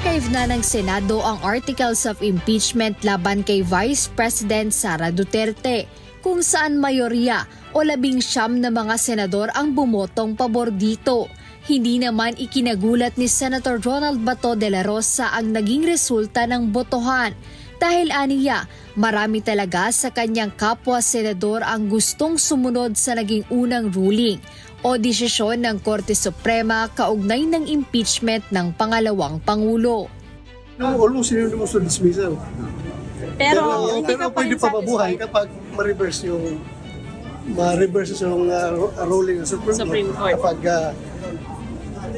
In-archive na ng Senado ang articles of impeachment laban kay Vice President Sara Duterte, kung saan mayorya o 19 na mga senador ang bumotong pabor dito. Hindi naman ikinagulat ni Senator Ronald Bato de la Rosa ang naging resulta ng botohan dahil aniya marami talaga sa kanyang kapwa-senador ang gustong sumunod sa naging unang ruling o desisyon ng Korte Suprema kaugnay ng impeachment ng pangalawang Pangulo. Almost sinunod mo sa dismissal. Pero pwede pa mabuhay kapag ma-reverse yung ruling ng Supreme Court kapag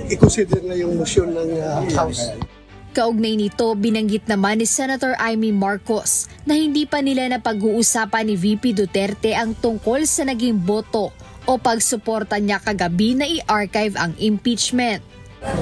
i-consider na yung motion ng House. Kaugnay nito, binanggit naman ni Senator Amy Marcos na hindi pa nila napag-uusapan ni VP Duterte ang tungkol sa naging boto o pagsuporta niya kagabi na i-archive ang impeachment.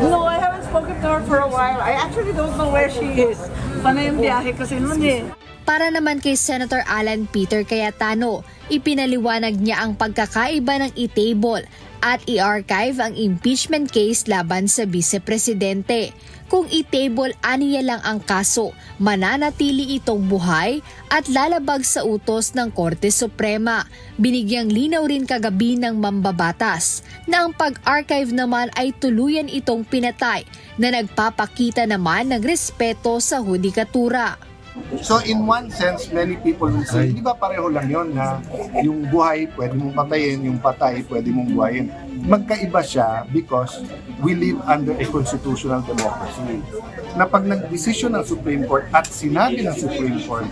No, I haven't spoken to her for a while. I actually don't know where she is. Paano yung biyahe kasi nun eh. Para naman kay Senator Alan Peter Cayetano, ipinaliwanag niya ang pagkakaiba ng i-table at i-archive ang impeachment case laban sa Vice-Presidente. Kung i-table, aniya lang ang kaso, mananatili itong buhay at lalabag sa utos ng Korte Suprema. Binigyang linaw rin kagabi ng mambabatas na ang pag-archive naman ay tuluyan itong pinatay na nagpapakita naman ng respeto sa hudikatura. So in one sense, many people will say, di ba pareho lang yun na yung buhay pwede mong patayin, yung patay pwede mong buhayin. Magkaiba siya because we live under a constitutional democracy. Na pag nag-desisyon ng Supreme Court at sinabi ng Supreme Court,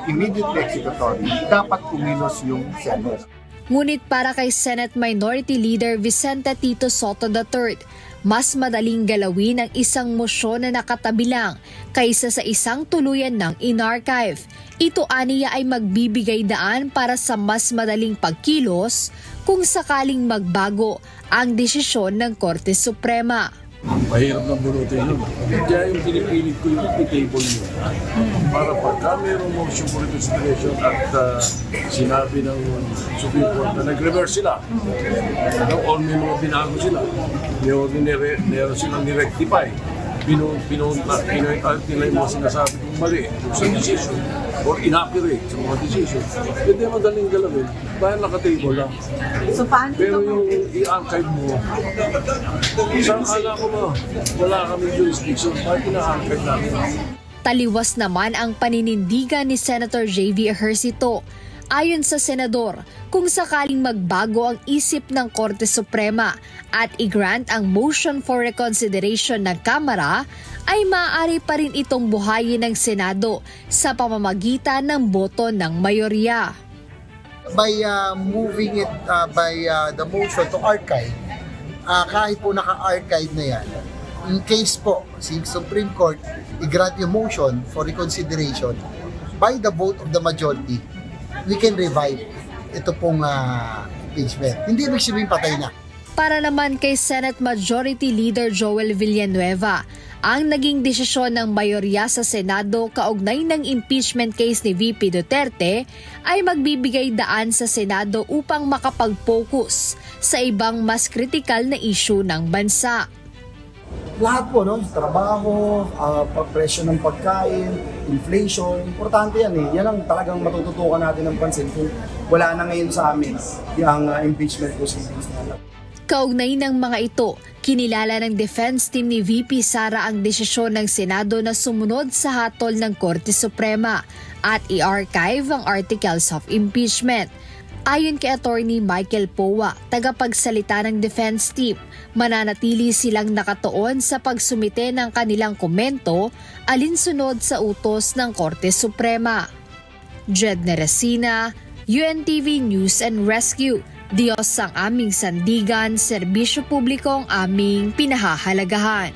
immediately executory, dapat kumilos yung Senate. Ngunit para kay Senate Minority Leader Vicente Tito Soto III, mas madaling galawin ang isang mosyon na nakatabi lang kaysa sa isang tuluyan ng in-archive. Ito aniya ay magbibigay daan para sa mas madaling pagkilos kung sakaling magbago ang desisyon ng Korte Suprema. Mahirap na bunutin yun. Kaya yung pinipilit ko yung i-table nyo. Para pagka mayroong motion for reconsideration at sinabi ng Supreme Court na nag-reverse sila, o may mga binago sila, meron silang ni-rectify, pinoint nila yung mga sinasabi kong mali sa decision or inaccurate sa mga decision. Pwede madaling galawin, dahil naka-table lang. So, pero yung i-archive mo, isang kala ko wala kami jurisdiction, bakit ina-archive namin? Taliwas naman ang paninindigan ni Senator J.V. Ejercito. Ayon sa senador, kung sakaling magbago ang isip ng Korte Suprema at i-grant ang motion for reconsideration ng Kamara, ay maaari pa rin itong buhayin ng Senado sa pamamagitan ng boto ng mayorya. By moving it by the motion to archive, kahit po naka-archive na yan, in case po si Supreme Court i-grant yung motion for reconsideration, by the vote of the majority, we can revive ito pong impeachment. Hindi ibig sabihin patay na. Para naman kay Senate Majority Leader Joel Villanueva, ang naging desisyon ng mayorya sa Senado kaugnay ng impeachment case ni VP Duterte ay magbibigay daan sa Senado upang makapag-focus sa ibang mas kritikal na issue ng bansa. Lahat po, no? Trabaho, presyo ng pagkain, inflation, importante yan eh. Yan ang talagang matututukan natin ng pansin kung wala na ngayon sa amin yung impeachment proceedings na. Kaugnay ng mga ito, kinilala ng defense team ni VP Sara ang desisyon ng Senado na sumunod sa hatol ng Korte Suprema at i-archive ang articles of impeachment. Ayon kay Attorney Michael Powa, tagapagsalita ng defense team, mananatili silang nakatuon sa pagsumite ng kanilang komento alinsunod sa utos ng Korte Suprema. Jed Neresina, UNTV News and Rescue. Diyos ang aming sandigan, serbisyo publiko ang aming pinahahalagahan.